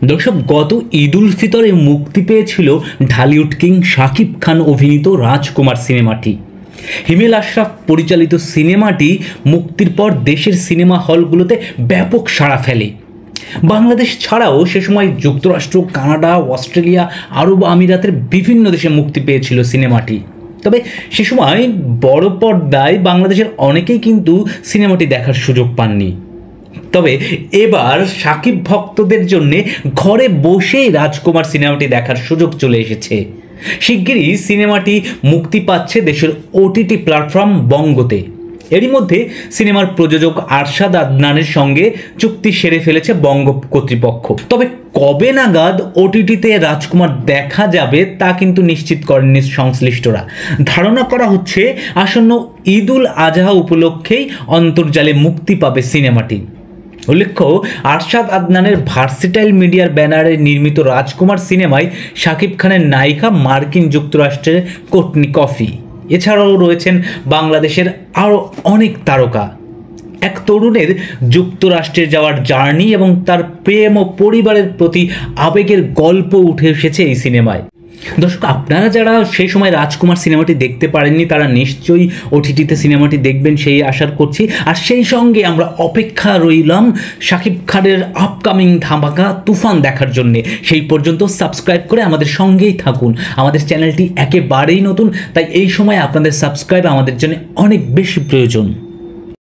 দর্শক, গত ঈদ উল ফিতরে মুক্তি পেয়েছিল ঢালিউড কিং শাকিব খান অভিনীত রাজকুমার সিনেমাটি। হিমেল আশরাফ পরিচালিত সিনেমাটি মুক্তির পর দেশের সিনেমা হলগুলোতে ব্যাপক সাড়া ফেলে। বাংলাদেশ ছাড়াও সে সময় যুক্তরাষ্ট্র, কানাডা, অস্ট্রেলিয়া, আরব আমিরাতের বিভিন্ন দেশে মুক্তি পেয়েছিল সিনেমাটি। তবে সে সময় বড় পর্দায় বাংলাদেশের অনেকেই কিন্তু সিনেমাটি দেখার সুযোগ পাননি। তবে এবার শাকিব ভক্তদের জন্য ঘরে বসেই রাজকুমার সিনেমাটি দেখার সুযোগ চলে এসেছে। শিগগিরই সিনেমাটি মুক্তি পাচ্ছে দেশের ওটিটি প্ল্যাটফর্ম বঙ্গতে। এরই মধ্যে সিনেমার প্রযোজক আরশাদ আদনানের সঙ্গে চুক্তি সেরে ফেলেছে বঙ্গ কর্তৃপক্ষ। তবে কবে নাগাদ ওটিটিতে রাজকুমার দেখা যাবে তা কিন্তু নিশ্চিত করেননি সংশ্লিষ্টরা। ধারণা করা হচ্ছে আসন্ন ঈদ উল আজহা উপলক্ষেই অন্তর্জালে মুক্তি পাবে সিনেমাটি। উল্লেখ্য, আরশাদ আদনানের ভার্সেটাইল মিডিয়ার ব্যানারে নির্মিত রাজকুমার সিনেমায় শাকিব খানের নায়িকা মার্কিন যুক্তরাষ্ট্রের কোর্টনি কফি। এছাড়াও রয়েছেন বাংলাদেশের আরও অনেক তারকা। এক তরুণের যুক্তরাষ্ট্রে যাওয়ার জার্নি এবং তার প্রেম ও পরিবারের প্রতি আবেগের গল্প উঠে এসেছে এই সিনেমায়। দর্শক, আপনারা যারা সেই সময় রাজকুমার সিনেমাটি দেখতে পারেননি তারা নিশ্চয়ই ওটিটিতে সিনেমাটি দেখবেন সেই আশা করছি। আর সেই সঙ্গে আমরা অপেক্ষা রইলাম শাকিব খানের আপকামিং ধামাকা তুফান দেখার জন্যে। সেই পর্যন্ত সাবস্ক্রাইব করে আমাদের সঙ্গেই থাকুন। আমাদের চ্যানেলটি একেবারেই নতুন, তাই এই সময় আপনাদের সাবস্ক্রাইব আমাদের জন্য অনেক বেশি প্রয়োজন।